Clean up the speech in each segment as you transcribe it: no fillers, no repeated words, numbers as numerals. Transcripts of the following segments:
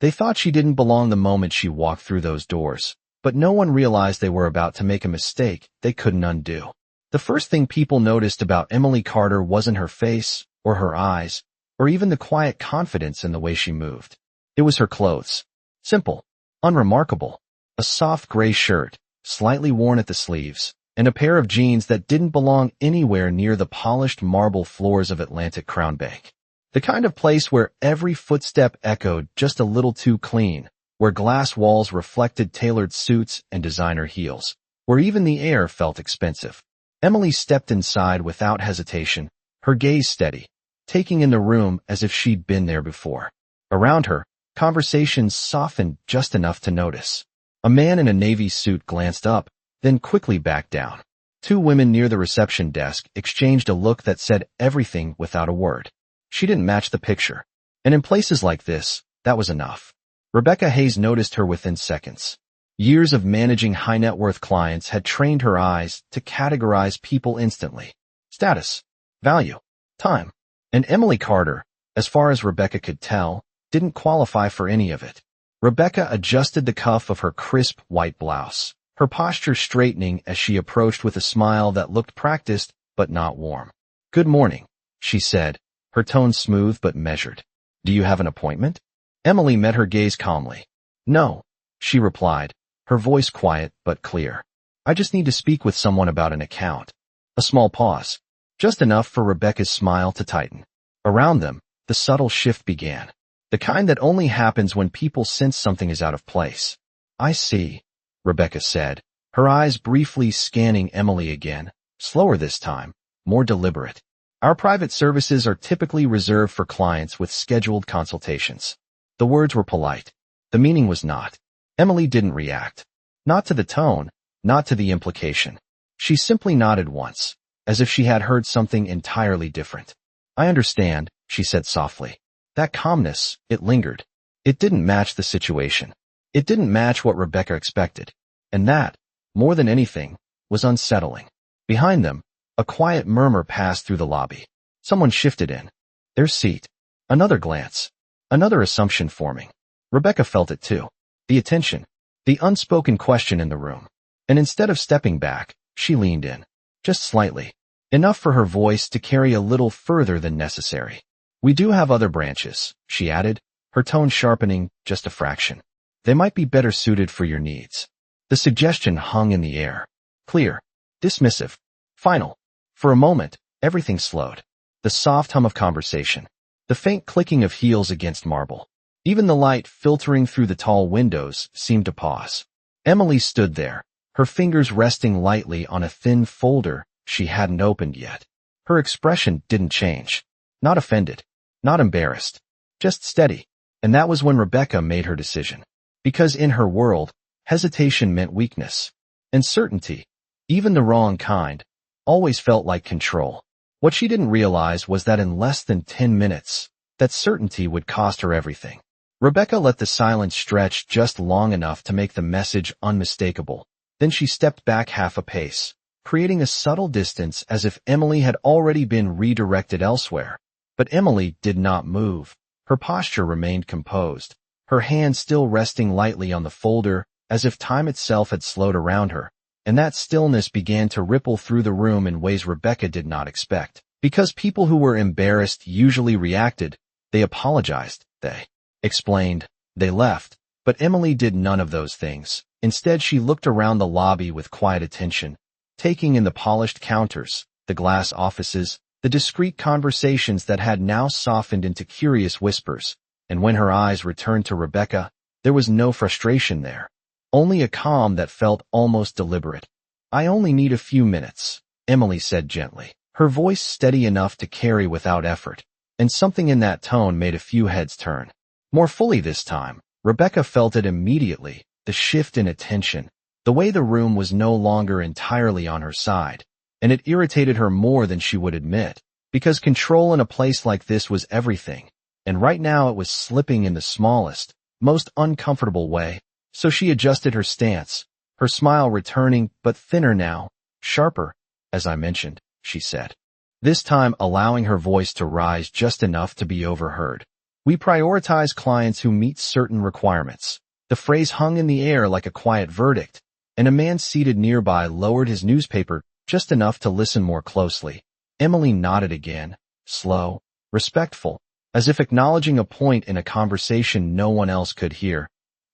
They thought she didn't belong the moment she walked through those doors, but no one realized they were about to make a mistake they couldn't undo. The first thing people noticed about Emily Carter wasn't her face, or her eyes, or even the quiet confidence in the way she moved. It was her clothes. Simple, unremarkable. A soft gray shirt, slightly worn at the sleeves, and a pair of jeans that didn't belong anywhere near the polished marble floors of Atlantic Crown Bank. The kind of place where every footstep echoed just a little too clean, where glass walls reflected tailored suits and designer heels, where even the air felt expensive. Emily stepped inside without hesitation, her gaze steady, taking in the room as if she'd been there before. Around her, conversations softened just enough to notice. A man in a navy suit glanced up, then quickly backed down. Two women near the reception desk exchanged a look that said everything without a word. She didn't match the picture. And in places like this, that was enough. Rebecca Hayes noticed her within seconds. Years of managing high-net-worth clients had trained her eyes to categorize people instantly. Status, value, time. And Emily Carter, as far as Rebecca could tell, didn't qualify for any of it. Rebecca adjusted the cuff of her crisp white blouse, her posture straightening as she approached with a smile that looked practiced but not warm. "Good morning," she said, her tone smooth but measured. "Do you have an appointment?" Emily met her gaze calmly. "No," she replied, her voice quiet but clear. "I just need to speak with someone about an account." A small pause, just enough for Rebecca's smile to tighten. Around them, the subtle shift began, the kind that only happens when people sense something is out of place. "I see," Rebecca said, her eyes briefly scanning Emily again, slower this time, more deliberate. "Our private services are typically reserved for clients with scheduled consultations." The words were polite. The meaning was not. Emily didn't react. Not to the tone, not to the implication. She simply nodded once, as if she had heard something entirely different. "I understand," she said softly. That calmness, it lingered. It didn't match the situation. It didn't match what Rebecca expected. And that, more than anything, was unsettling. Behind them, a quiet murmur passed through the lobby. Someone shifted in. Their seat. Another glance. Another assumption forming. Rebecca felt it too. The attention. The unspoken question in the room. And instead of stepping back, she leaned in. Just slightly. Enough for her voice to carry a little further than necessary. "We do have other branches," she added, her tone sharpening just a fraction. "They might be better suited for your needs." The suggestion hung in the air. Clear. Dismissive. Final. For a moment, everything slowed. The soft hum of conversation. The faint clicking of heels against marble. Even the light filtering through the tall windows seemed to pause. Emily stood there, her fingers resting lightly on a thin folder she hadn't opened yet. Her expression didn't change. Not offended. Not embarrassed. Just steady. And that was when Rebecca made her decision. Because in her world, hesitation meant weakness. And certainty, even the wrong kind, always felt like control. What she didn't realize was that in less than 10 minutes, that certainty would cost her everything. Rebecca let the silence stretch just long enough to make the message unmistakable. Then she stepped back half a pace, creating a subtle distance as if Emily had already been redirected elsewhere. But Emily did not move. Her posture remained composed, her hand still resting lightly on the folder as if time itself had slowed around her. And that stillness began to ripple through the room in ways Rebecca did not expect. Because people who were embarrassed usually reacted, they apologized, they explained, they left. But Emily did none of those things. Instead, she looked around the lobby with quiet attention, taking in the polished counters, the glass offices, the discreet conversations that had now softened into curious whispers. And when her eyes returned to Rebecca, there was no frustration there. Only a calm that felt almost deliberate. "I only need a few minutes," Emily said gently, her voice steady enough to carry without effort. And something in that tone made a few heads turn. More fully this time, Rebecca felt it immediately, the shift in attention, the way the room was no longer entirely on her side. And it irritated her more than she would admit, because control in a place like this was everything. And right now it was slipping in the smallest, most uncomfortable way. So she adjusted her stance, her smile returning, but thinner now, sharper, "As I mentioned," she said, this time allowing her voice to rise just enough to be overheard. We prioritize clients who meet certain requirements. The phrase hung in the air like a quiet verdict, and a man seated nearby lowered his newspaper just enough to listen more closely. Emily nodded again, slow, respectful, as if acknowledging a point in a conversation no one else could hear.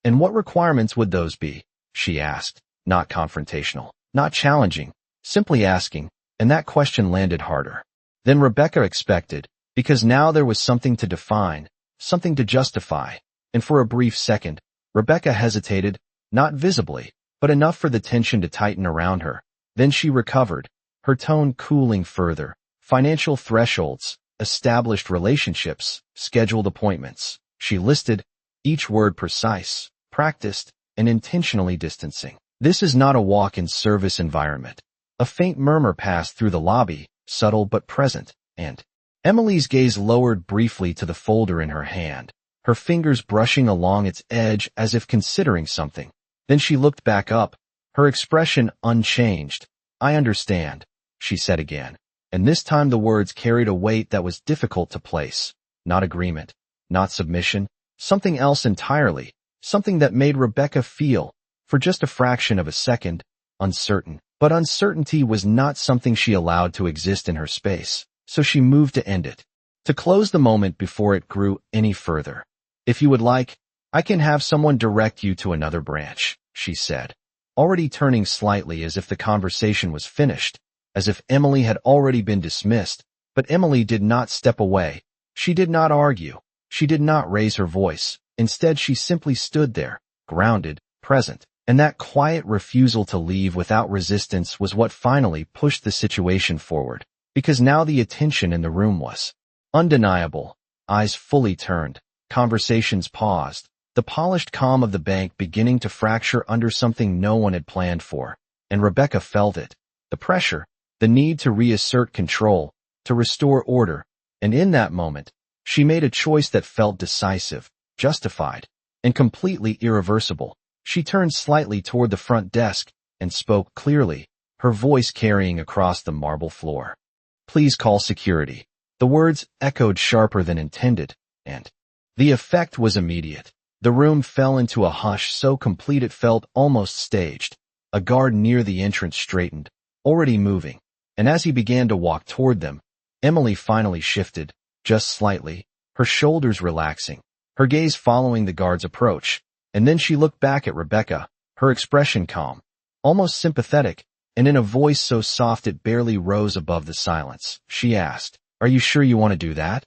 And what requirements would those be? She asked, not confrontational, not challenging, simply asking, and that question landed harder than Rebecca expected, because now there was something to define, something to justify, and for a brief second, Rebecca hesitated, not visibly, but enough for the tension to tighten around her. Then she recovered, her tone cooling further. Financial thresholds, established relationships, scheduled appointments. She listed, each word precise, practiced, and intentionally distancing. This is not a walk-in service environment. A faint murmur passed through the lobby, subtle but present, and Emily's gaze lowered briefly to the folder in her hand, her fingers brushing along its edge as if considering something. Then she looked back up, her expression unchanged. "I understand," she said again, and this time the words carried a weight that was difficult to place. Not agreement, not submission, something else entirely, something that made Rebecca feel, for just a fraction of a second, uncertain. But uncertainty was not something she allowed to exist in her space, so she moved to end it, to close the moment before it grew any further. "If you would like, I can have someone direct you to another branch," she said, already turning slightly as if the conversation was finished, as if Emily had already been dismissed. But Emily did not step away. She did not argue. She did not raise her voice. Instead, she simply stood there, grounded, present. And that quiet refusal to leave without resistance was what finally pushed the situation forward, because now the attention in the room was undeniable. Eyes fully turned, conversations paused, the polished calm of the bank beginning to fracture under something no one had planned for. And Rebecca felt it, the pressure, the need to reassert control, to restore order. And in that moment, she made a choice that felt decisive, justified, and completely irreversible. She turned slightly toward the front desk and spoke clearly, her voice carrying across the marble floor. "Please call security." The words echoed sharper than intended, and the effect was immediate. The room fell into a hush so complete it felt almost staged. A guard near the entrance straightened, already moving, and as he began to walk toward them, Emily finally shifted, just slightly, her shoulders relaxing, her gaze following the guard's approach. And then she looked back at Rebecca, her expression calm, almost sympathetic, and in a voice so soft it barely rose above the silence, she asked, "Are you sure you want to do that?"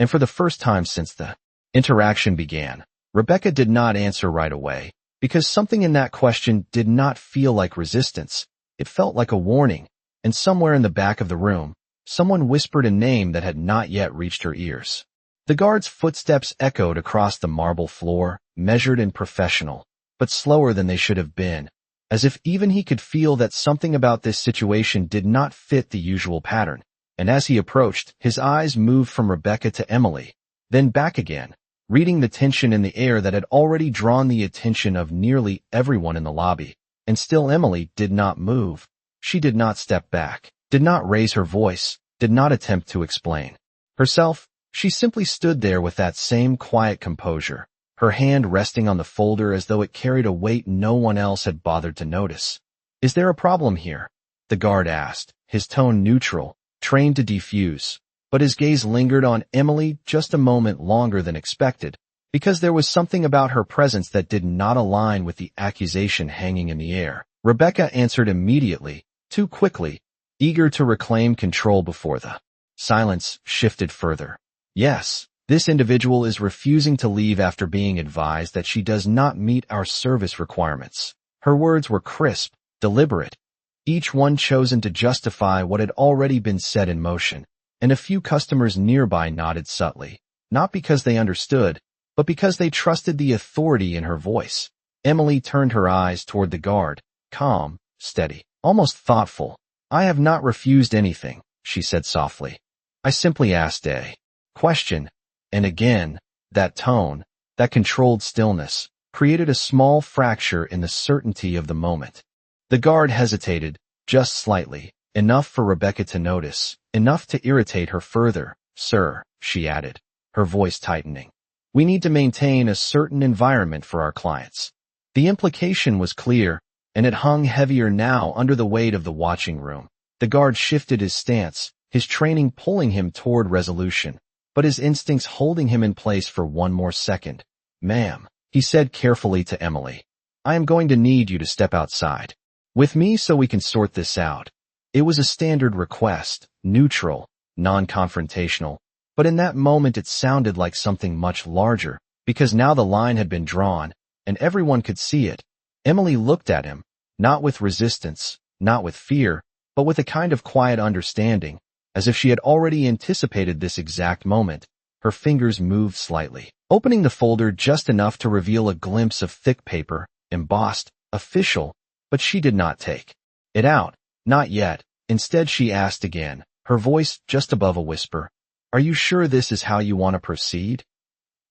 And for the first time since the interaction began, Rebecca did not answer right away, because something in that question did not feel like resistance. It felt like a warning, and somewhere in the back of the room, someone whispered a name that had not yet reached her ears. The guard's footsteps echoed across the marble floor, measured and professional, but slower than they should have been, as if even he could feel that something about this situation did not fit the usual pattern. And as he approached, his eyes moved from Rebecca to Emily, then back again, reading the tension in the air that had already drawn the attention of nearly everyone in the lobby. And still Emily did not move. She did not step back, did not raise her voice, did not attempt to explain herself. She simply stood there with that same quiet composure, her hand resting on the folder as though it carried a weight no one else had bothered to notice. "Is there a problem here?" the guard asked, his tone neutral, trained to defuse. But his gaze lingered on Emily just a moment longer than expected, because there was something about her presence that did not align with the accusation hanging in the air. Rebecca answered immediately, too quickly, eager to reclaim control before the silence shifted further. "Yes, this individual is refusing to leave after being advised that she does not meet our service requirements." Her words were crisp, deliberate, each one chosen to justify what had already been set in motion, and a few customers nearby nodded subtly, not because they understood, but because they trusted the authority in her voice. Emily turned her eyes toward the guard, calm, steady, almost thoughtful. "I have not refused anything," she said softly. "I simply asked a question." And again, that tone, that controlled stillness, created a small fracture in the certainty of the moment. The guard hesitated, just slightly, enough for Rebecca to notice, enough to irritate her further. "Sir," she added, her voice tightening, We need to maintain a certain environment for our clients. The implication was clear, and it hung heavier now under the weight of the watching room. The guard shifted his stance, his training pulling him toward resolution, but his instincts holding him in place for one more second. "Ma'am," he said carefully to Emily, "I am going to need you to step outside with me so we can sort this out." It was a standard request, neutral, non-confrontational, but in that moment it sounded like something much larger, because now the line had been drawn, and everyone could see it. Emily looked at him, not with resistance, not with fear, but with a kind of quiet understanding, as if she had already anticipated this exact moment. Her fingers moved slightly, opening the folder just enough to reveal a glimpse of thick paper, embossed, official, but she did not take it out. Not yet. Instead she asked again, her voice just above a whisper, "Are you sure this is how you want to proceed?"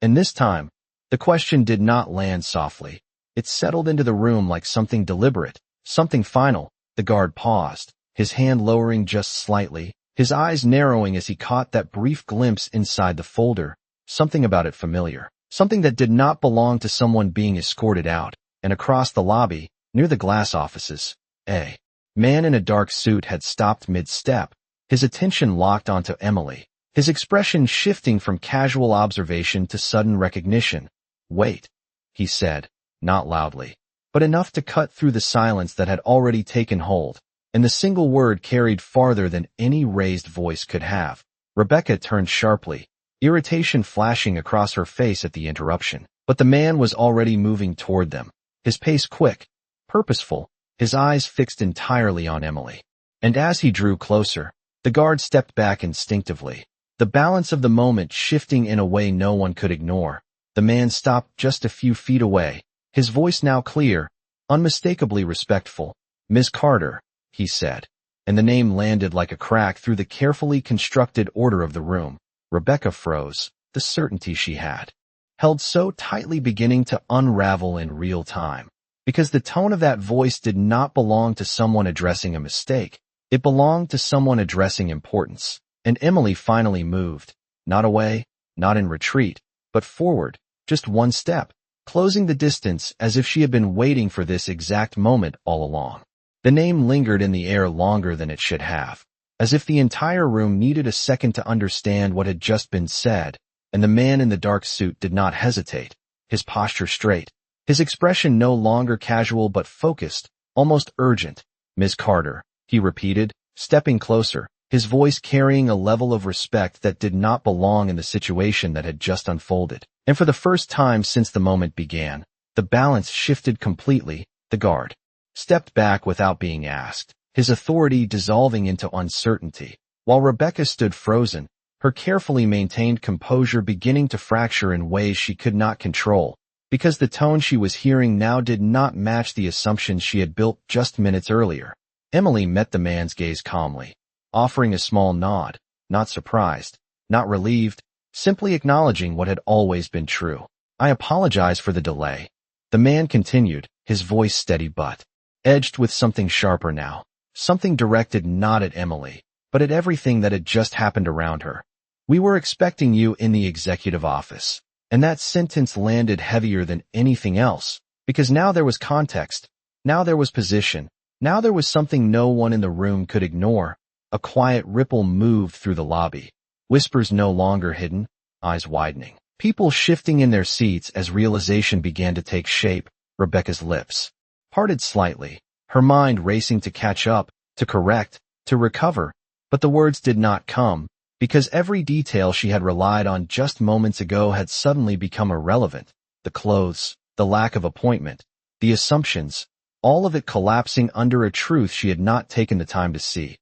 And this time, the question did not land softly. It settled into the room like something deliberate, something final. The guard paused, his hand lowering just slightly, his eyes narrowing as he caught that brief glimpse inside the folder, something about it familiar, something that did not belong to someone being escorted out. And across the lobby, near the glass offices, a man in a dark suit had stopped mid-step, his attention locked onto Emily, his expression shifting from casual observation to sudden recognition. "Wait," he said, not loudly, but enough to cut through the silence that had already taken hold, and the single word carried farther than any raised voice could have. Rebecca turned sharply, irritation flashing across her face at the interruption, but the man was already moving toward them, his pace quick, purposeful, his eyes fixed entirely on Emily. And as he drew closer, the guard stepped back instinctively, the balance of the moment shifting in a way no one could ignore. The man stopped just a few feet away, his voice now clear, unmistakably respectful. "Ms. Carter," he said, and the name landed like a crack through the carefully constructed order of the room. Rebecca froze, the certainty she had held so tightly beginning to unravel in real time, because the tone of that voice did not belong to someone addressing a mistake. It belonged to someone addressing importance. And Emily finally moved, not away, not in retreat, but forward, just one step, closing the distance as if she had been waiting for this exact moment all along. The name lingered in the air longer than it should have, as if the entire room needed a second to understand what had just been said, and the man in the dark suit did not hesitate, his posture straight, his expression no longer casual but focused, almost urgent. "Ms. Carter," he repeated, stepping closer, his voice carrying a level of respect that did not belong in the situation that had just unfolded. And for the first time since the moment began, the balance shifted completely. The guard stepped back without being asked, his authority dissolving into uncertainty, while Rebecca stood frozen, her carefully maintained composure beginning to fracture in ways she could not control, because the tone she was hearing now did not match the assumptions she had built just minutes earlier. Emily met the man's gaze calmly, offering a small nod, not surprised, not relieved, simply acknowledging what had always been true. "I apologize for the delay," the man continued, his voice steady but edged with something sharper now, something directed not at Emily, but at everything that had just happened around her. "We were expecting you in the executive office." And that sentence landed heavier than anything else, because now there was context, now there was position, now there was something no one in the room could ignore. A quiet ripple moved through the lobby, whispers no longer hidden, eyes widening, people shifting in their seats as realization began to take shape. Rebecca's lips parted slightly, her mind racing to catch up, to correct, to recover, but the words did not come, because every detail she had relied on just moments ago had suddenly become irrelevant. The clothes, the lack of appointment, the assumptions, all of it collapsing under a truth she had not taken the time to see.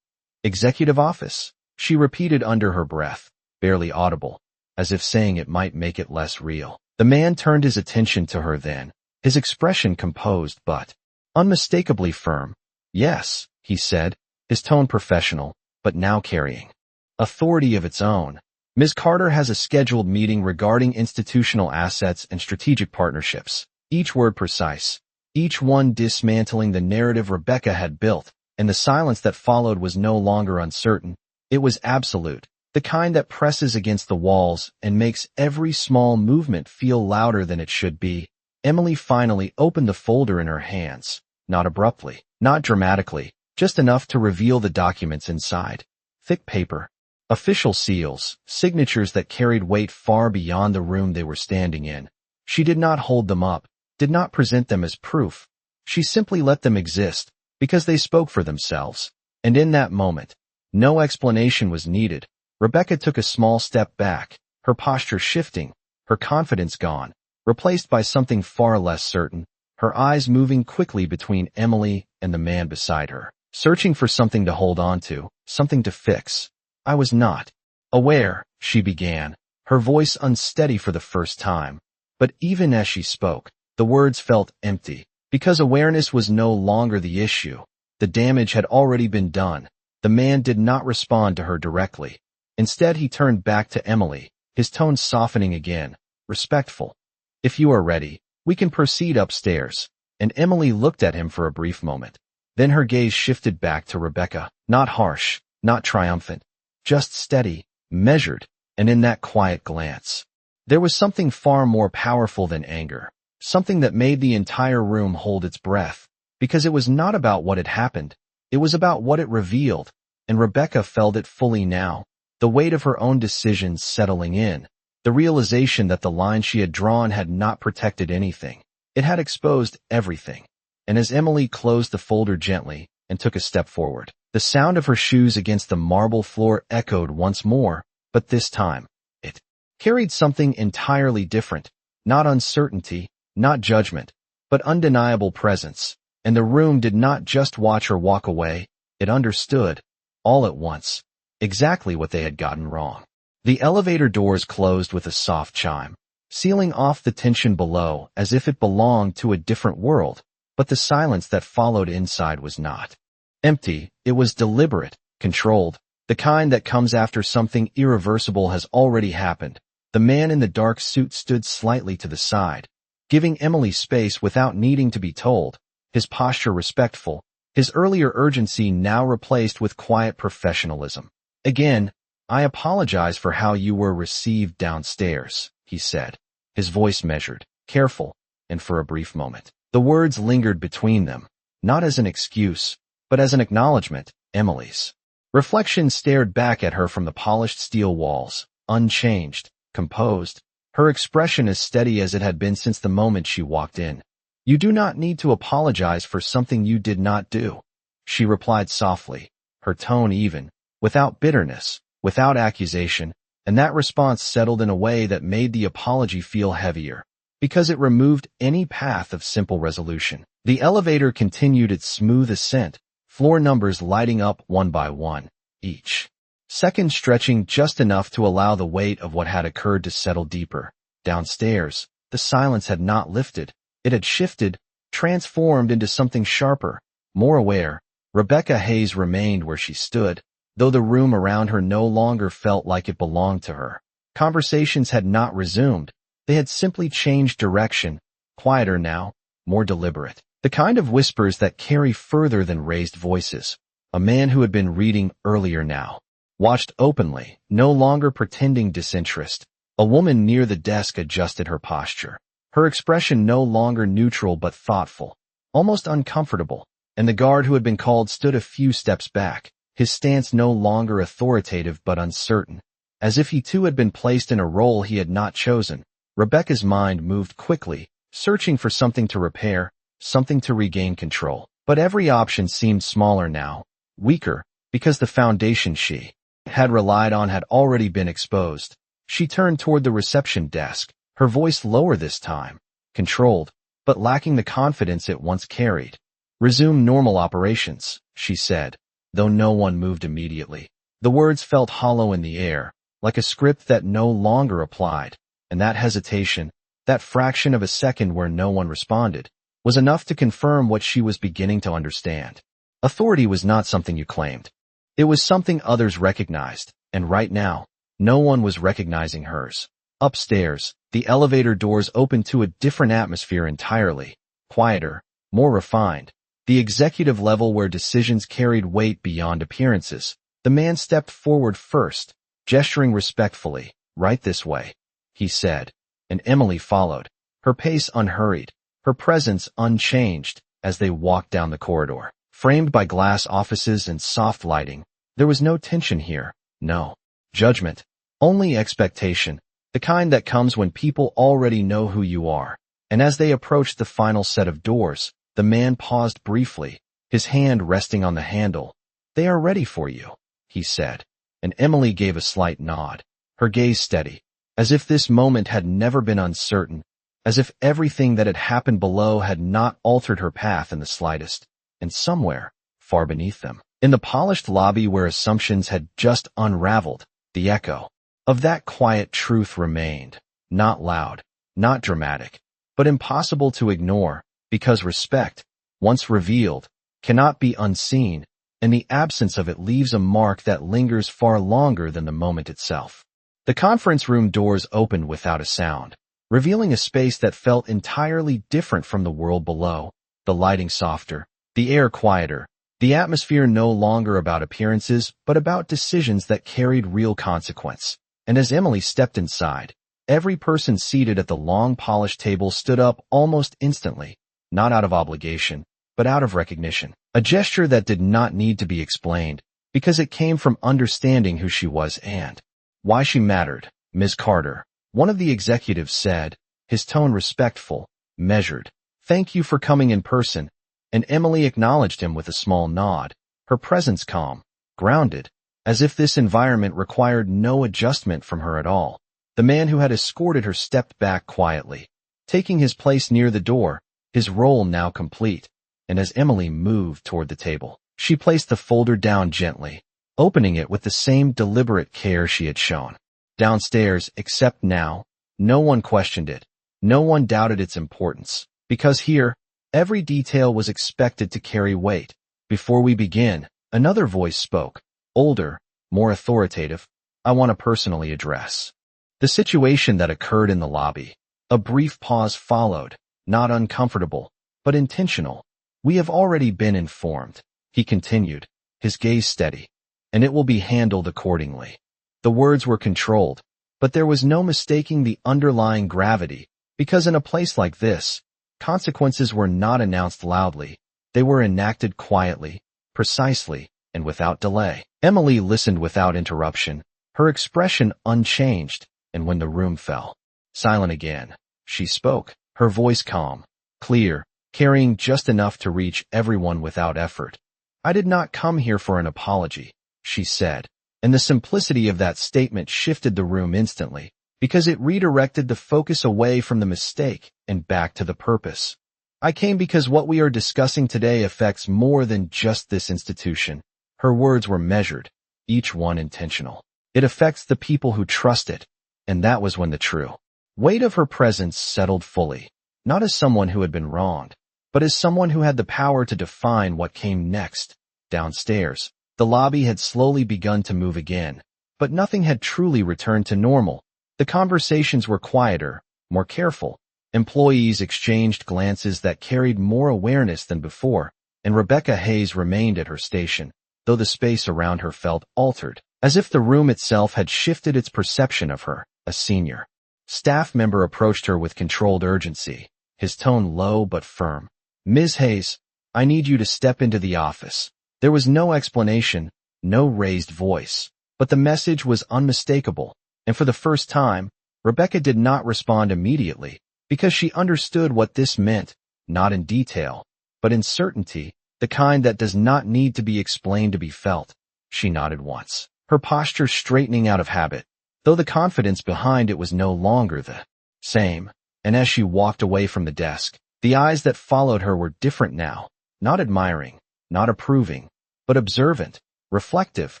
"Executive office," she repeated under her breath, barely audible, as if saying it might make it less real. The man turned his attention to her then, his expression composed but unmistakably firm. "Yes," he said, his tone professional, but now carrying authority of its own. "Ms. Carter has a scheduled meeting regarding institutional assets and strategic partnerships." Each word precise, each one dismantling the narrative Rebecca had built, and the silence that followed was no longer uncertain. It was absolute, the kind that presses against the walls and makes every small movement feel louder than it should be. Emily finally opened the folder in her hands, not abruptly, not dramatically, just enough to reveal the documents inside. Thick paper, official seals, signatures that carried weight far beyond the room they were standing in. She did not hold them up, did not present them as proof. She simply let them exist, because they spoke for themselves. And in that moment, no explanation was needed. Rebecca took a small step back, her posture shifting, her confidence gone, replaced by something far less certain, her eyes moving quickly between Emily and the man beside her, searching for something to hold on to, something to fix. I was not aware, she began, her voice unsteady for the first time. But even as she spoke, the words felt empty, because awareness was no longer the issue. The damage had already been done. The man did not respond to her directly. Instead, he turned back to Emily, his tone softening again, respectful. If you are ready, we can proceed upstairs. And Emily looked at him for a brief moment. Then her gaze shifted back to Rebecca, not harsh, not triumphant, just steady, measured, and in that quiet glance, there was something far more powerful than anger, something that made the entire room hold its breath, because it was not about what had happened, it was about what it revealed, and Rebecca felt it fully now, the weight of her own decisions settling in, the realization that the line she had drawn had not protected anything, it had exposed everything. And as Emily closed the folder gently and took a step forward, the sound of her shoes against the marble floor echoed once more, but this time, it carried something entirely different, not uncertainty, not judgment, but undeniable presence. And the room did not just watch her walk away, it understood, all at once, exactly what they had gotten wrong. The elevator doors closed with a soft chime, sealing off the tension below as if it belonged to a different world, but the silence that followed inside was not empty, it was deliberate, controlled, the kind that comes after something irreversible has already happened. The man in the dark suit stood slightly to the side, giving Emily space without needing to be told, his posture respectful, his earlier urgency now replaced with quiet professionalism. Again, I apologize for how you were received downstairs, he said, his voice measured, careful, and for a brief moment, the words lingered between them, not as an excuse, but as an acknowledgement. Emily's reflection stared back at her from the polished steel walls, unchanged, composed, her expression as steady as it had been since the moment she walked in. You do not need to apologize for something you did not do, she replied softly, her tone even, without bitterness, without accusation, and that response settled in a way that made the apology feel heavier, because it removed any path of simple resolution. The elevator continued its smooth ascent, floor numbers lighting up one by one, each second stretching just enough to allow the weight of what had occurred to settle deeper. Downstairs, the silence had not lifted. It had shifted, transformed into something sharper, more aware. Rebecca Hayes remained where she stood, though the room around her no longer felt like it belonged to her. Conversations had not resumed. They had simply changed direction, quieter now, more deliberate. The kind of whispers that carry further than raised voices. A man who had been reading earlier now watched openly, no longer pretending disinterest. A woman near the desk adjusted her posture, her expression no longer neutral but thoughtful, almost uncomfortable, and the guard who had been called stood a few steps back, his stance no longer authoritative but uncertain, as if he too had been placed in a role he had not chosen. Rebecca's mind moved quickly, searching for something to repair, something to regain control. But every option seemed smaller now, weaker, because the foundation she had relied on had already been exposed. She turned toward the reception desk, her voice lower this time, controlled, but lacking the confidence it once carried. Resume normal operations, she said, though no one moved immediately. The words felt hollow in the air, like a script that no longer applied, and that hesitation, that fraction of a second where no one responded, was enough to confirm what she was beginning to understand. Authority was not something you claimed. It was something others recognized, and right now, no one was recognizing hers. Upstairs, the elevator doors opened to a different atmosphere entirely, quieter, more refined. The executive level where decisions carried weight beyond appearances. The man stepped forward first, Gesturing respectfully, "Right this way," he said, and Emily followed, her pace unhurried, her presence unchanged as they walked down the corridor. Framed by glass offices and soft lighting, there was no tension here, no judgment, only expectation, the kind that comes when people already know who you are. And as they approached the final set of doors, the man paused briefly, his hand resting on the handle. "They are ready for you," he said, and Emily gave a slight nod, her gaze steady, as if this moment had never been uncertain, as if everything that had happened below had not altered her path in the slightest. And somewhere, far beneath them, in the polished lobby where assumptions had just unraveled, the echo of that quiet truth remained, not loud, not dramatic, but impossible to ignore, because respect, once revealed, cannot be unseen, and the absence of it leaves a mark that lingers far longer than the moment itself. The conference room doors opened without a sound, revealing a space that felt entirely different from the world below, the lighting softer, the air quieter, the atmosphere no longer about appearances but about decisions that carried real consequence. And as Emily stepped inside, every person seated at the long polished table stood up almost instantly, not out of obligation, but out of recognition. A gesture that did not need to be explained, because it came from understanding who she was and why she mattered. "Ms. Carter," one of the executives said, his tone respectful, measured. "Thank you for coming in person," and Emily acknowledged him with a small nod, her presence calm, grounded, as if this environment required no adjustment from her at all. The man who had escorted her stepped back quietly, taking his place near the door, his role now complete, and as Emily moved toward the table, she placed the folder down gently, opening it with the same deliberate care she had shown. Downstairs, except now, no one questioned it, no one doubted its importance, because here, every detail was expected to carry weight. "Before we begin," another voice spoke, older, more authoritative, "I want to personally address the situation that occurred in the lobby." A brief pause followed, not uncomfortable, but intentional. "We have already been informed," he continued, his gaze steady, "and it will be handled accordingly." The words were controlled, but there was no mistaking the underlying gravity, because in a place like this, consequences were not announced loudly, they were enacted quietly, precisely, and without delay. Emily listened without interruption, her expression unchanged, and when the room fell silent again, she spoke, her voice calm, clear, carrying just enough to reach everyone without effort. "I did not come here for an apology," she said, and the simplicity of that statement shifted the room instantly, because it redirected the focus away from the mistake and back to the purpose. "I came because what we are discussing today affects more than just this institution." Her words were measured, each one intentional. "It affects the people who trust it," and that was when the true weight of her presence settled fully, not as someone who had been wronged, but as someone who had the power to define what came next. Downstairs, the lobby had slowly begun to move again, but nothing had truly returned to normal. The conversations were quieter, more careful. Employees exchanged glances that carried more awareness than before, and Rebecca Hayes remained at her station, though the space around her felt altered, as if the room itself had shifted its perception of her. A senior staff member approached her with controlled urgency, his tone low but firm. "Ms. Hayes, I need you to step into the office." There was no explanation, no raised voice, but the message was unmistakable, and for the first time, Rebecca did not respond immediately, because she understood what this meant, not in detail, but in certainty, the kind that does not need to be explained to be felt. She nodded once, her posture straightening out of habit, though the confidence behind it was no longer the same, and as she walked away from the desk, the eyes that followed her were different now, not admiring, not approving, but observant, reflective,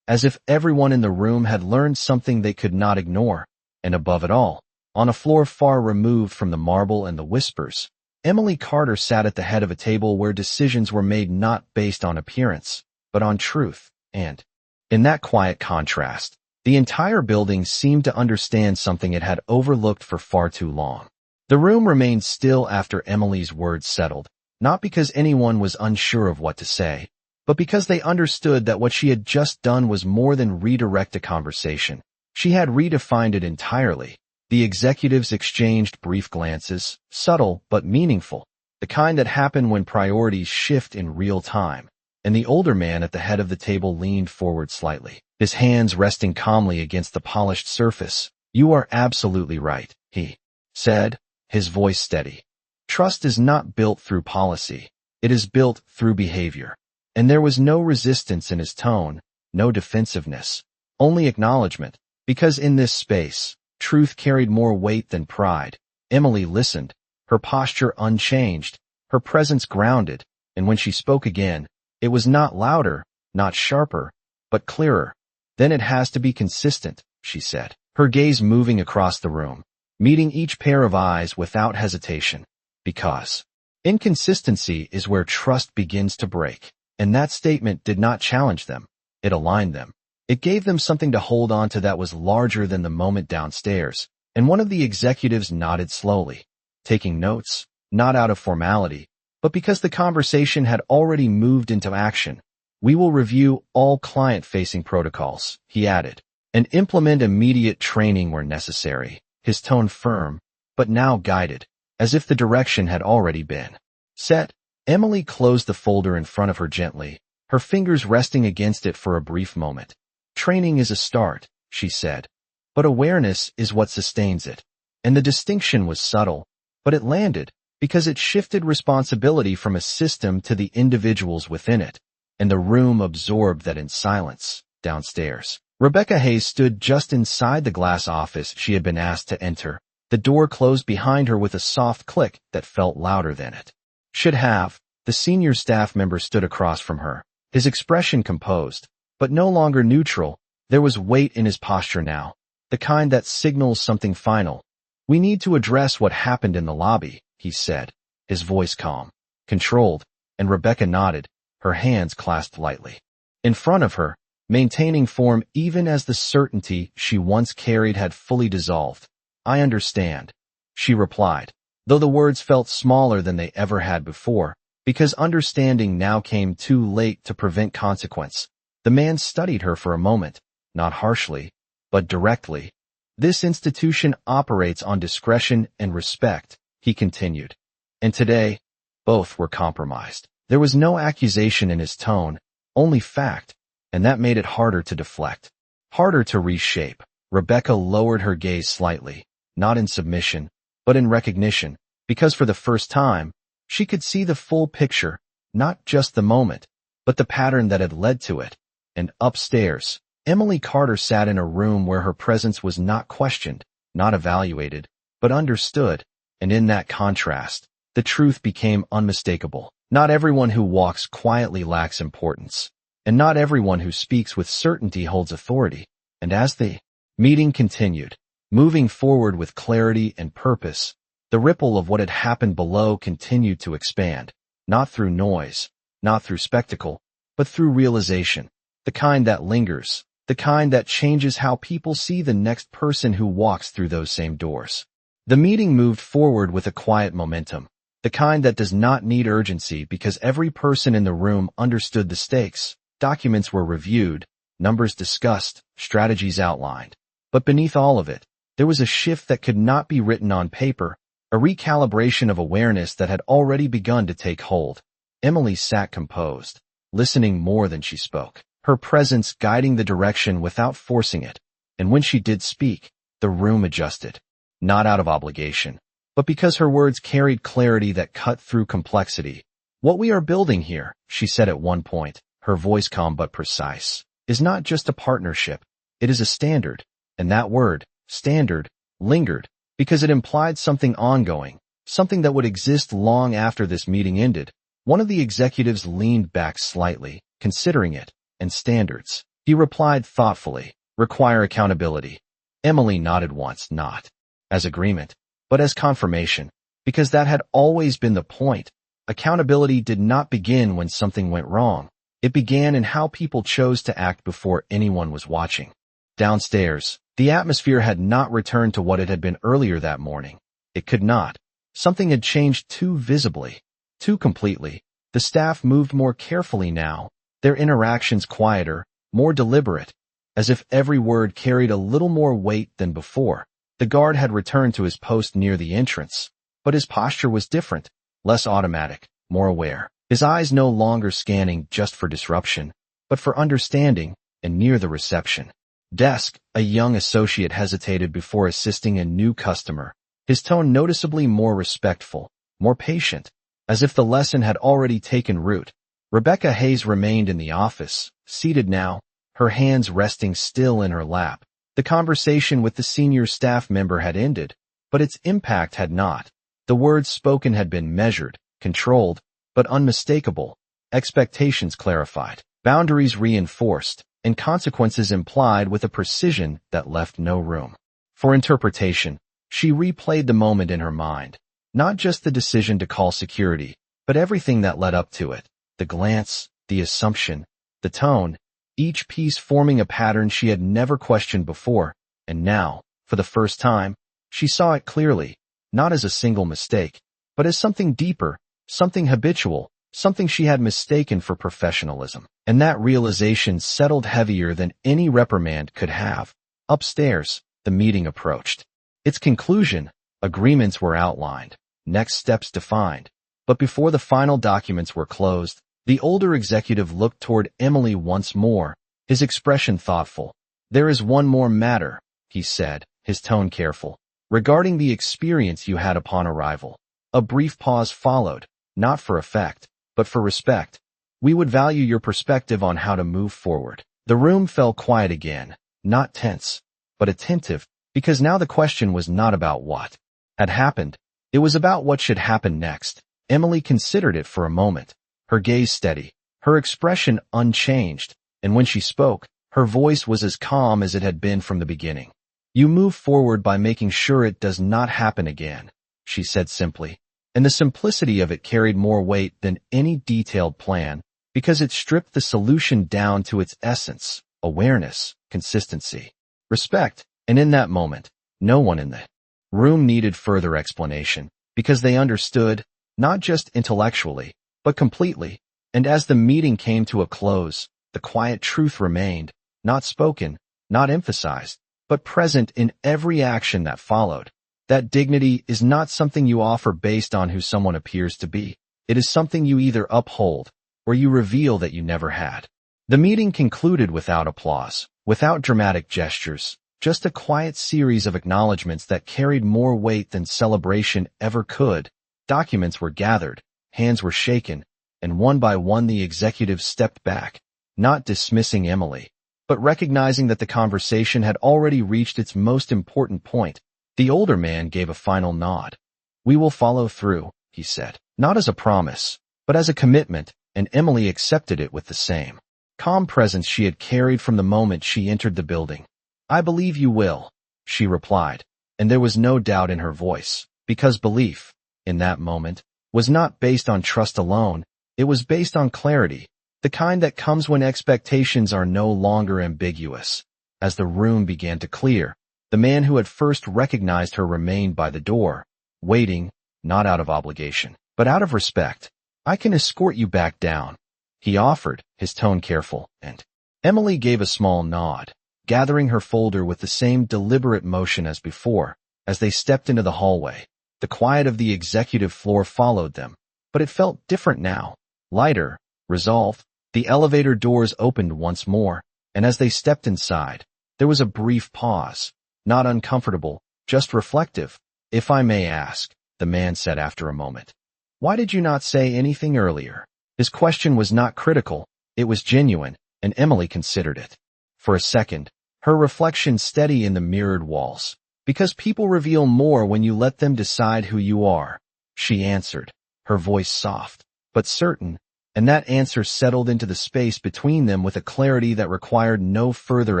as if everyone in the room had learned something they could not ignore. And above it all, on a floor far removed from the marble and the whispers, Emily Carter sat at the head of a table where decisions were made not based on appearance, but on truth, and, in that quiet contrast, the entire building seemed to understand something it had overlooked for far too long. The room remained still after Emily's words settled, not because anyone was unsure of what to say, but because they understood that what she had just done was more than redirect a conversation. She had redefined it entirely. The executives exchanged brief glances, subtle but meaningful, the kind that happen when priorities shift in real time. And the older man at the head of the table leaned forward slightly, his hands resting calmly against the polished surface. "You are absolutely right," he said, his voice steady. "Trust is not built through policy. It is built through behavior." And there was no resistance in his tone, no defensiveness, only acknowledgement, because in this space, truth carried more weight than pride. Emily listened, her posture unchanged, her presence grounded, and when she spoke again, it was not louder, not sharper, but clearer. "Then it has to be consistent," she said, her gaze moving across the room, meeting each pair of eyes without hesitation. "Because inconsistency is where trust begins to break." And that statement did not challenge them. It aligned them. It gave them something to hold on to that was larger than the moment downstairs, and one of the executives nodded slowly, taking notes, not out of formality, but because the conversation had already moved into action. "We will review all client-facing protocols," he added, "and implement immediate training where necessary," his tone firm, but now guided, as if the direction had already been set. Emily closed the folder in front of her gently, her fingers resting against it for a brief moment. "Training is a start," she said, "but awareness is what sustains it." And the distinction was subtle, but it landed, because it shifted responsibility from a system to the individuals within it, and the room absorbed that in silence. Downstairs, Rebecca Hayes stood just inside the glass office she had been asked to enter. The door closed behind her with a soft click that felt louder than it should have. The senior staff member stood across from her, his expression composed, but no longer neutral. There was weight in his posture now, the kind that signals something final. "We need to address what happened in the lobby," he said, his voice calm, controlled, and Rebecca nodded, her hands clasped lightly in front of her, maintaining form even as the certainty she once carried had fully dissolved. "I understand," she replied, though the words felt smaller than they ever had before, because understanding now came too late to prevent consequence. The man studied her for a moment, not harshly, but directly. "This institution operates on discretion and respect," he continued. And today, both were compromised. There was no accusation in his tone, only fact, and that made it harder to deflect, harder to reshape. Rebecca lowered her gaze slightly, not in submission, but in recognition, because for the first time, she could see the full picture, not just the moment, but the pattern that had led to it. And upstairs, Emily Carter sat in a room where her presence was not questioned, not evaluated, but understood, and in that contrast, the truth became unmistakable. Not everyone who walks quietly lacks importance, and not everyone who speaks with certainty holds authority. And as the meeting continued, moving forward with clarity and purpose, the ripple of what had happened below continued to expand, not through noise, not through spectacle, but through realization, the kind that lingers, the kind that changes how people see the next person who walks through those same doors. The meeting moved forward with a quiet momentum, the kind that does not need urgency because every person in the room understood the stakes. Documents were reviewed, numbers discussed, strategies outlined. But beneath all of it, there was a shift that could not be written on paper, a recalibration of awareness that had already begun to take hold. Emily sat composed, listening more than she spoke, her presence guiding the direction without forcing it. And when she did speak, the room adjusted, not out of obligation, but because her words carried clarity that cut through complexity. "What we are building here," she said at one point, her voice calm but precise, "is not just a partnership, it is a standard." And that word, standard, lingered, because it implied something ongoing, something that would exist long after this meeting ended. One of the executives leaned back slightly, considering it, and standards. He replied thoughtfully, "Require accountability." Emily nodded once, not as agreement, but as confirmation, because that had always been the point. Accountability did not begin when something went wrong. It began in how people chose to act before anyone was watching. Downstairs, the atmosphere had not returned to what it had been earlier that morning. It could not. Something had changed too visibly, too completely. The staff moved more carefully now, their interactions quieter, more deliberate, as if every word carried a little more weight than before. The guard had returned to his post near the entrance, but his posture was different, less automatic, more aware. His eyes no longer scanning just for disruption, but for understanding, and near the reception desk, a young associate hesitated before assisting a new customer, his tone noticeably more respectful, more patient, as if the lesson had already taken root. Rebecca Hayes remained in the office, seated now, her hands resting still in her lap. The conversation with the senior staff member had ended, but its impact had not. The words spoken had been measured, controlled, but unmistakable, expectations clarified, boundaries reinforced, and consequences implied with a precision that left no room for interpretation. She replayed the moment in her mind, not just the decision to call security, but everything that led up to it, the glance, the assumption, the tone, each piece forming a pattern she had never questioned before, and now, for the first time, she saw it clearly, not as a single mistake, but as something deeper, something habitual, something she had mistaken for professionalism. And that realization settled heavier than any reprimand could have. Upstairs, the meeting approached its conclusion. Agreements were outlined, next steps defined. But before the final documents were closed, the older executive looked toward Emily once more, his expression thoughtful. "There is one more matter," he said, his tone careful, "regarding the experience you had upon arrival." A brief pause followed, not for effect, but for respect. "We would value your perspective on how to move forward." The room fell quiet again, not tense, but attentive, because now the question was not about what had happened. It was about what should happen next. Emily considered it for a moment, her gaze steady, her expression unchanged, and when she spoke, her voice was as calm as it had been from the beginning. "You move forward by making sure it does not happen again," she said simply, and the simplicity of it carried more weight than any detailed plan, because it stripped the solution down to its essence: awareness, consistency, respect. And in that moment, no one in the room needed further explanation, because they understood, not just intellectually, but completely. And as the meeting came to a close, the quiet truth remained, not spoken, not emphasized, but present in every action that followed. That dignity is not something you offer based on who someone appears to be. It is something you either uphold, or you reveal that you never had. The meeting concluded without applause, without dramatic gestures, just a quiet series of acknowledgments that carried more weight than celebration ever could. Documents were gathered, hands were shaken, and one by one the executive stepped back, not dismissing Emily, but recognizing that the conversation had already reached its most important point. The older man gave a final nod. "We will follow through," he said, not as a promise, but as a commitment, and Emily accepted it with the same calm presence she had carried from the moment she entered the building. "I believe you will," she replied, and there was no doubt in her voice, because belief, in that moment, was not based on trust alone, it was based on clarity, the kind that comes when expectations are no longer ambiguous. As the room began to clear, the man who had first recognized her remained by the door, waiting, not out of obligation, but out of respect. "I can escort you back down," he offered, his tone careful, and Emily gave a small nod, gathering her folder with the same deliberate motion as before. As they stepped into the hallway, the quiet of the executive floor followed them, but it felt different now, lighter, resolved. The elevator doors opened once more, and as they stepped inside, there was a brief pause, not uncomfortable, just reflective. "If I may ask," the man said after a moment, "why did you not say anything earlier?" His question was not critical, it was genuine, and Emily considered it. For a second, her reflection steady in the mirrored walls. "Because people reveal more when you let them decide who you are," she answered, her voice soft, but certain, and that answer settled into the space between them with a clarity that required no further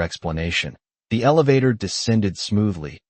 explanation. The elevator descended smoothly,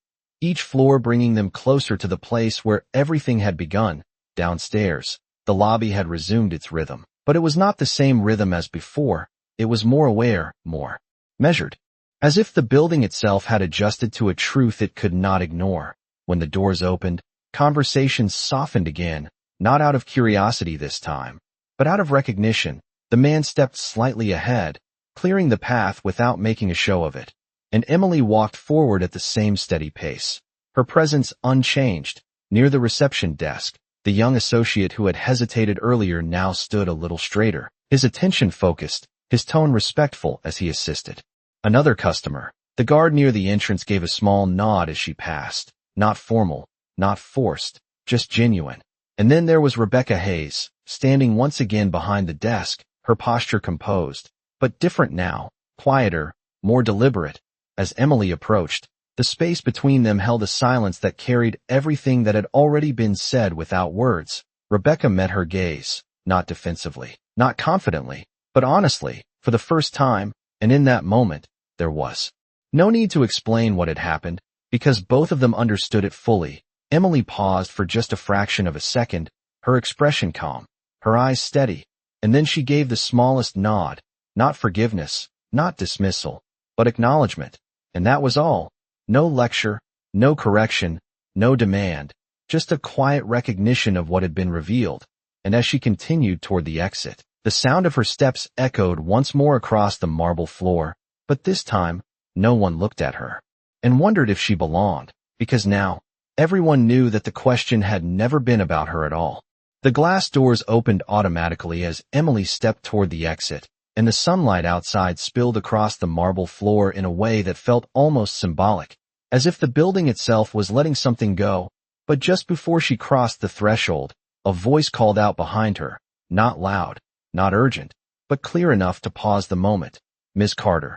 each floor bringing them closer to the place where everything had begun. Downstairs, the lobby had resumed its rhythm, but it was not the same rhythm as before. It was more aware, more measured, as if the building itself had adjusted to a truth it could not ignore. When the doors opened, conversations softened again, not out of curiosity this time, but out of recognition. The man stepped slightly ahead, clearing the path without making a show of it, and Emily walked forward at the same steady pace, her presence unchanged. Near the reception desk, the young associate who had hesitated earlier now stood a little straighter, his attention focused, his tone respectful as he assisted. Another customer. The guard near the entrance gave a small nod as she passed, not formal, not forced, just genuine. And then there was Rebecca Hayes, standing once again behind the desk, her posture composed, but different now, quieter, more deliberate. As Emily approached, the space between them held a silence that carried everything that had already been said without words. Rebecca met her gaze, not defensively, not confidently, but honestly, for the first time, and in that moment, there was no need to explain what had happened, because both of them understood it fully. Emily paused for just a fraction of a second, her expression calm, her eyes steady, and then she gave the smallest nod, not forgiveness, not dismissal, but acknowledgement. And that was all. No lecture, no correction, no demand, just a quiet recognition of what had been revealed. And as she continued toward the exit, the sound of her steps echoed once more across the marble floor, but this time, no one looked at her and wondered if she belonged, because now, everyone knew that the question had never been about her at all. The glass doors opened automatically as Emily stepped toward the exit, and the sunlight outside spilled across the marble floor in a way that felt almost symbolic, as if the building itself was letting something go. But just before she crossed the threshold, a voice called out behind her, not loud, not urgent, but clear enough to pause the moment. "Miss Carter."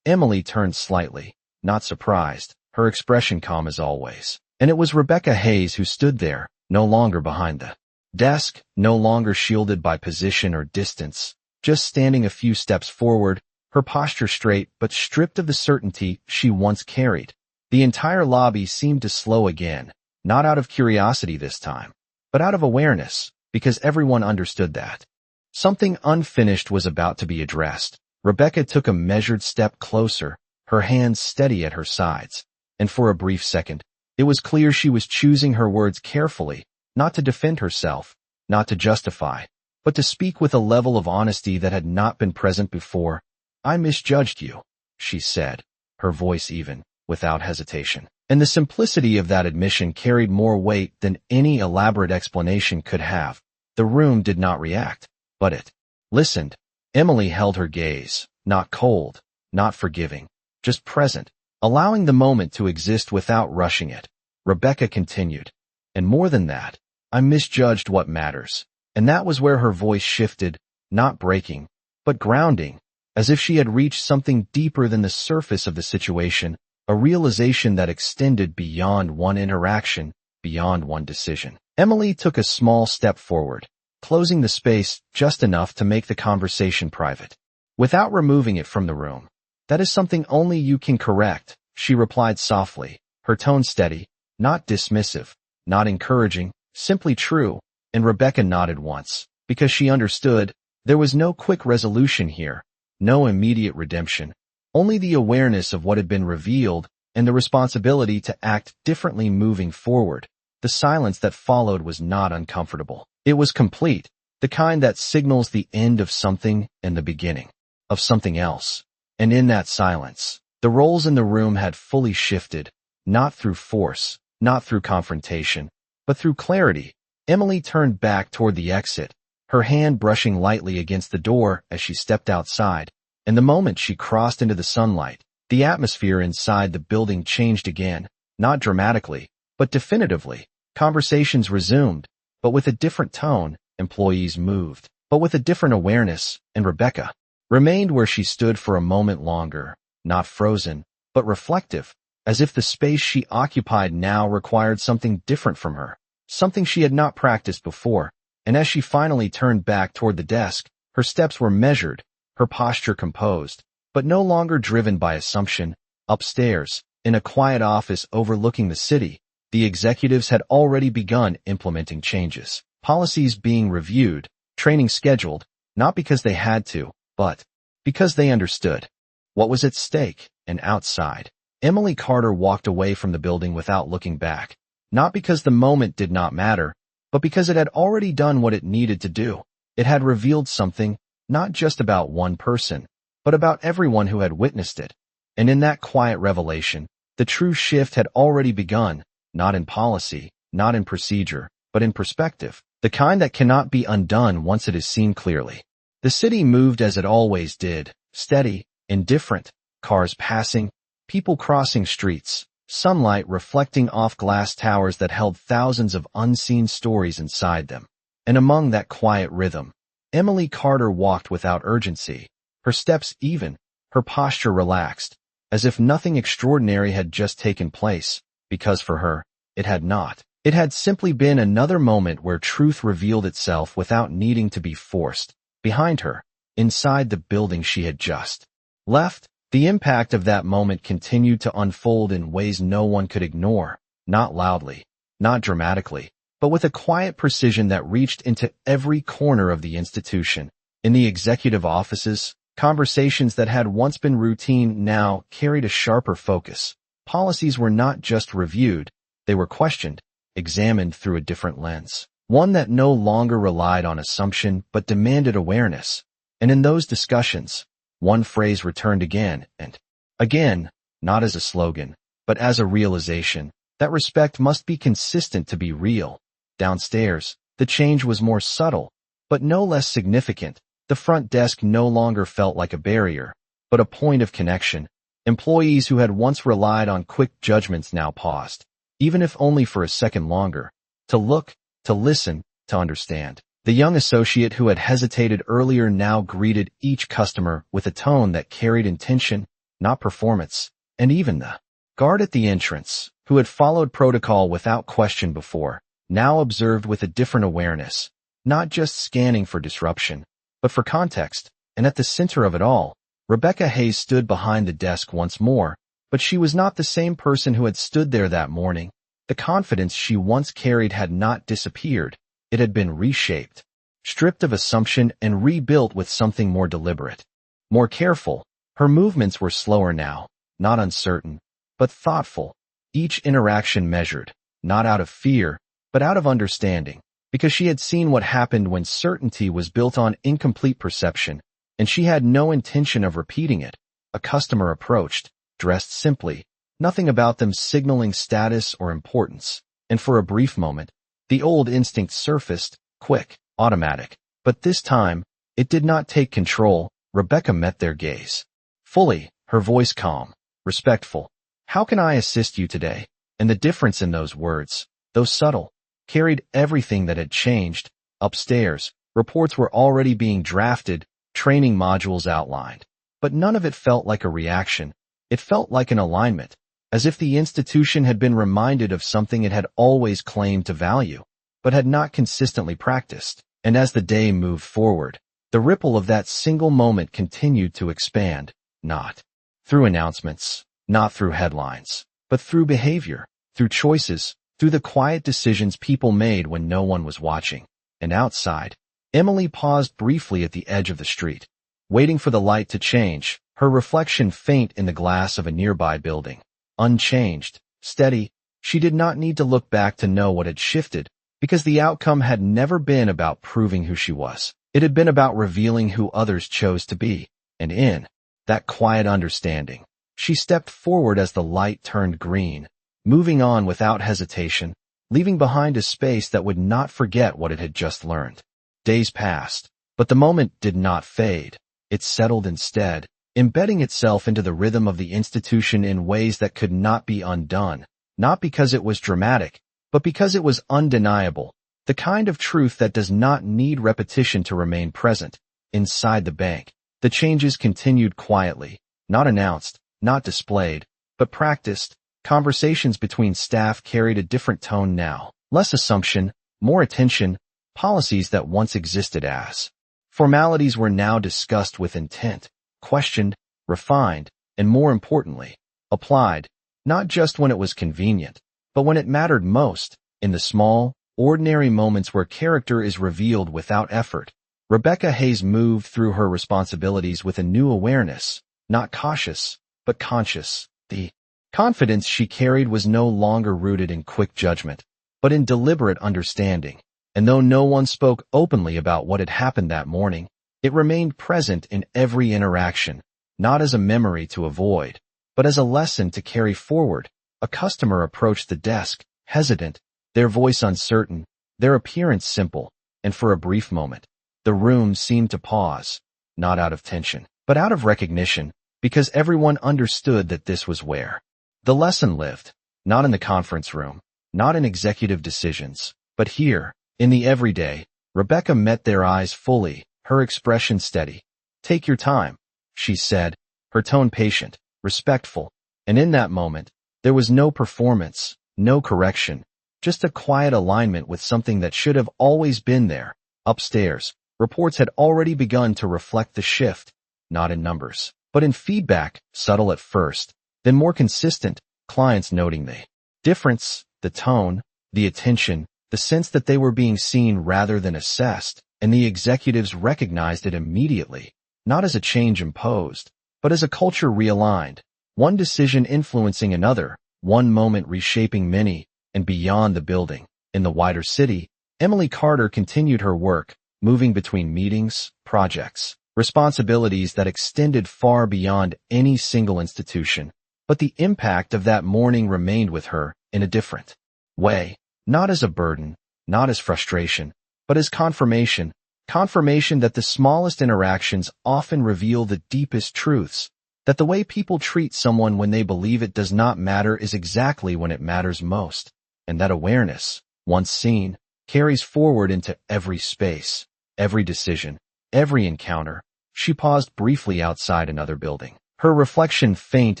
Emily turned slightly, not surprised, her expression calm as always. And it was Rebecca Hayes who stood there, no longer behind the desk, no longer shielded by position or distance, just standing a few steps forward, her posture straight but stripped of the certainty she once carried. The entire lobby seemed to slow again, not out of curiosity this time, but out of awareness, because everyone understood that something unfinished was about to be addressed. Rebecca took a measured step closer, her hands steady at her sides, and for a brief second, it was clear she was choosing her words carefully, not to defend herself, not to justify, but to speak with a level of honesty that had not been present before. "I misjudged you," she said, her voice even, without hesitation. And the simplicity of that admission carried more weight than any elaborate explanation could have. The room did not react, but it listened. Emily held her gaze, not cold, not forgiving, just present, allowing the moment to exist without rushing it. Rebecca continued, "And more than that, I misjudged what matters." And that was where her voice shifted, not breaking, but grounding, as if she had reached something deeper than the surface of the situation, a realization that extended beyond one interaction, beyond one decision. Emily took a small step forward, closing the space just enough to make the conversation private, without removing it from the room. "That is something only you can correct," she replied softly, her tone steady, not dismissive, not encouraging, simply true. And Rebecca nodded once, because she understood. There was no quick resolution here, no immediate redemption, only the awareness of what had been revealed and the responsibility to act differently moving forward. The silence that followed was not uncomfortable. It was complete, the kind that signals the end of something and the beginning of something else. And in that silence, the roles in the room had fully shifted, not through force, not through confrontation, but through clarity. Emily turned back toward the exit, her hand brushing lightly against the door as she stepped outside, and the moment she crossed into the sunlight, the atmosphere inside the building changed again, not dramatically, but definitively. Conversations resumed, but with a different tone. Employees moved, but with a different awareness, and Rebecca remained where she stood for a moment longer, not frozen, but reflective, as if the space she occupied now required something different from her, something she had not practiced before. And as she finally turned back toward the desk, her steps were measured, her posture composed, but no longer driven by assumption. Upstairs, in a quiet office overlooking the city, the executives had already begun implementing changes, policies being reviewed, training scheduled, not because they had to, but because they understood what was at stake. And outside, Emily Carter walked away from the building without looking back, not because the moment did not matter, but because it had already done what it needed to do. It had revealed something, not just about one person, but about everyone who had witnessed it. And in that quiet revelation, the true shift had already begun, not in policy, not in procedure, but in perspective, the kind that cannot be undone once it is seen clearly. The city moved as it always did, steady, indifferent, cars passing, people crossing streets, sunlight reflecting off glass towers that held thousands of unseen stories inside them. And among that quiet rhythm, Emily Carter walked without urgency, her steps even, her posture relaxed, as if nothing extraordinary had just taken place, because for her, it had not. It had simply been another moment where truth revealed itself without needing to be forced. Behind her, inside the building she had just left, the impact of that moment continued to unfold in ways no one could ignore, not loudly, not dramatically, but with a quiet precision that reached into every corner of the institution. In the executive offices, conversations that had once been routine now carried a sharper focus. Policies were not just reviewed, they were questioned, examined through a different lens, one that no longer relied on assumption but demanded awareness. And in those discussions, one phrase returned again and again, not as a slogan, but as a realization that respect must be consistent to be real. Downstairs, the change was more subtle, but no less significant. The front desk no longer felt like a barrier, but a point of connection. Employees who had once relied on quick judgments now paused, even if only for a second longer, to look, to listen, to understand. The young associate who had hesitated earlier now greeted each customer with a tone that carried intention, not performance. And even the guard at the entrance, who had followed protocol without question before, now observed with a different awareness, not just scanning for disruption, but for context. And at the center of it all, Rebecca Hayes stood behind the desk once more, but she was not the same person who had stood there that morning. The confidence she once carried had not disappeared. It had been reshaped, stripped of assumption and rebuilt with something more deliberate, more careful. Her movements were slower now, not uncertain, but thoughtful. Each interaction measured, not out of fear, but out of understanding, because she had seen what happened when certainty was built on incomplete perception, and she had no intention of repeating it. A customer approached, dressed simply, nothing about them signaling status or importance, and for a brief moment, the old instinct surfaced, quick, automatic. But this time, it did not take control. Rebecca met their gaze fully, her voice calm, respectful. "How can I assist you today?" And the difference in those words, though subtle, carried everything that had changed. Upstairs, reports were already being drafted, training modules outlined. But none of it felt like a reaction. It felt like an alignment, as if the institution had been reminded of something it had always claimed to value, but had not consistently practiced. And as the day moved forward, the ripple of that single moment continued to expand, not through announcements, not through headlines, but through behavior, through choices, through the quiet decisions people made when no one was watching. And outside, Emily paused briefly at the edge of the street, waiting for the light to change, her reflection faint in the glass of a nearby building. Unchanged, steady, she did not need to look back to know what had shifted, because the outcome had never been about proving who she was. It had been about revealing who others chose to be. And in that quiet understanding, she stepped forward as the light turned green, moving on without hesitation, leaving behind a space that would not forget what it had just learned. Days passed, but the moment did not fade. It settled instead, embedding itself into the rhythm of the institution in ways that could not be undone, not because it was dramatic, but because it was undeniable, the kind of truth that does not need repetition to remain present. Inside the bank, the changes continued quietly, not announced, not displayed, but practiced. Conversations between staff carried a different tone now, less assumption, more attention. Policies that once existed as formalities were now discussed with intent, questioned, refined, and more importantly, applied, not just when it was convenient, but when it mattered most, in the small, ordinary moments where character is revealed without effort. Rebecca Hayes moved through her responsibilities with a new awareness, not cautious, but conscious. The confidence she carried was no longer rooted in quick judgment, but in deliberate understanding. And though no one spoke openly about what had happened that morning, It remained present in every interaction, not as a memory to avoid, but as a lesson to carry forward. A customer approached the desk, hesitant, their voice uncertain, their appearance simple, and for a brief moment, the room seemed to pause, not out of tension, but out of recognition, because everyone understood that this was where the lesson lived, not in the conference room, not in executive decisions, but here, in the everyday. Rebecca met their eyes fully, her expression steady. "Take your time," she said, her tone patient, respectful, and in that moment, there was no performance, no correction, just a quiet alignment with something that should have always been there. Upstairs, reports had already begun to reflect the shift, not in numbers, but in feedback, subtle at first, then more consistent, clients noting the difference, the tone, the attention, the sense that they were being seen rather than assessed, and the executives recognized it immediately, not as a change imposed, but as a culture realigned, one decision influencing another, one moment reshaping many, and beyond the building. In the wider city, Emily Carter continued her work, moving between meetings, projects, responsibilities that extended far beyond any single institution. But the impact of that morning remained with her in a different way, not as a burden, not as frustration, but as confirmation that the smallest interactions often reveal the deepest truths, that the way people treat someone when they believe it does not matter is exactly when it matters most, and that awareness, once seen, carries forward into every space, every decision, every encounter. She paused briefly outside another building, her reflection faint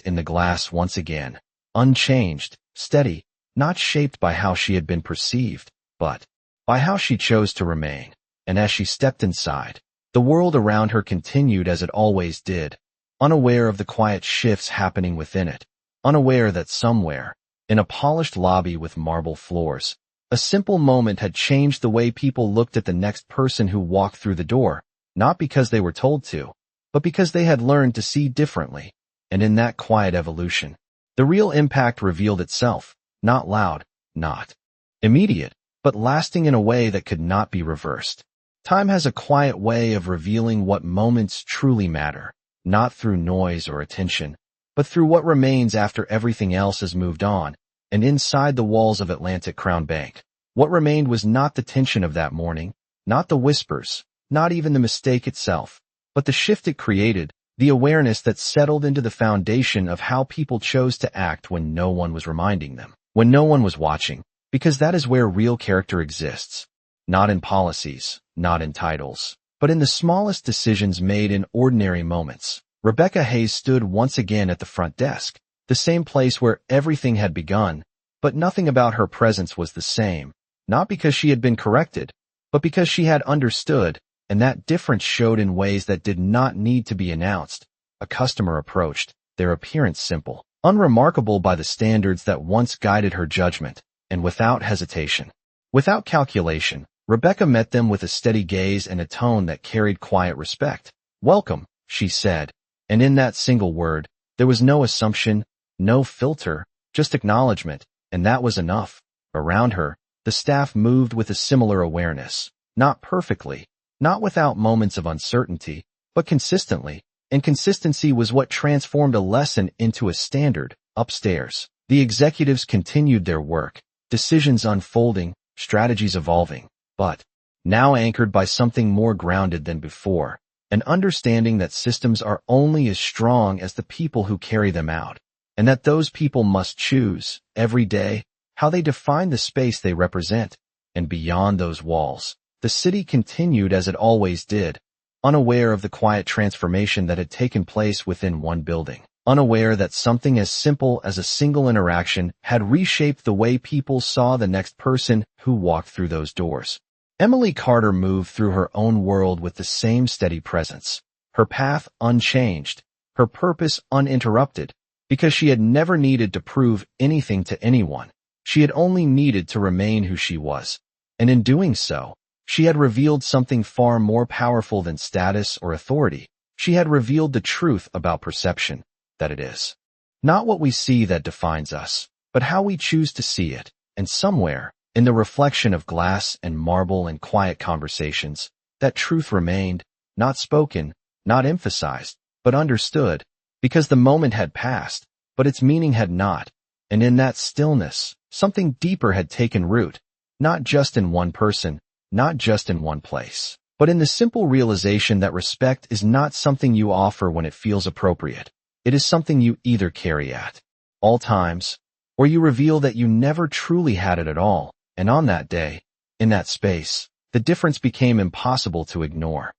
in the glass once again, unchanged, steady, not shaped by how she had been perceived, but by how she chose to remain. And as she stepped inside, the world around her continued as it always did, unaware of the quiet shifts happening within it, unaware that somewhere, in a polished lobby with marble floors, a simple moment had changed the way people looked at the next person who walked through the door, not because they were told to, but because they had learned to see differently. And in that quiet evolution, the real impact revealed itself, not loud, not immediate, but lasting in a way that could not be reversed. Time has a quiet way of revealing what moments truly matter, not through noise or attention, but through what remains after everything else has moved on. And inside the walls of Atlantic Crown Bank, what remained was not the tension of that morning, not the whispers, not even the mistake itself, but the shift it created, the awareness that settled into the foundation of how people chose to act when no one was reminding them, when no one was watching, because that is where real character exists, not in policies, not in titles, but in the smallest decisions made in ordinary moments. Rebecca Hayes stood once again at the front desk, the same place where everything had begun, but nothing about her presence was the same, not because she had been corrected, but because she had understood, and that difference showed in ways that did not need to be announced. A customer approached, their appearance simple, unremarkable by the standards that once guided her judgment, and without hesitation, without calculation, Rebecca met them with a steady gaze and a tone that carried quiet respect. "Welcome," she said, and in that single word, there was no assumption, no filter, just acknowledgement, and that was enough. Around her, the staff moved with a similar awareness, not perfectly, not without moments of uncertainty, but consistently, and consistency was what transformed a lesson into a standard. Upstairs, the executives continued their work, decisions unfolding, strategies evolving, but now anchored by something more grounded than before, an understanding that systems are only as strong as the people who carry them out, and that those people must choose, every day, how they define the space they represent. And beyond those walls, the city continued as it always did, unaware of the quiet transformation that had taken place within one building, unaware that something as simple as a single interaction had reshaped the way people saw the next person who walked through those doors. Emily Carter moved through her own world with the same steady presence, her path unchanged, her purpose uninterrupted, because she had never needed to prove anything to anyone. She had only needed to remain who she was, and in doing so, she had revealed something far more powerful than status or authority. She had revealed the truth about perception, that it is not what we see that defines us, but how we choose to see it. And somewhere, in the reflection of glass and marble and quiet conversations, that truth remained, not spoken, not emphasized, but understood, because the moment had passed, but its meaning had not. And in that stillness, something deeper had taken root, not just in one person, not just in one place, but in the simple realization that respect is not something you offer when it feels appropriate. It is something you either carry at all times, or you reveal that you never truly had it at all. And on that day, in that space, the difference became impossible to ignore.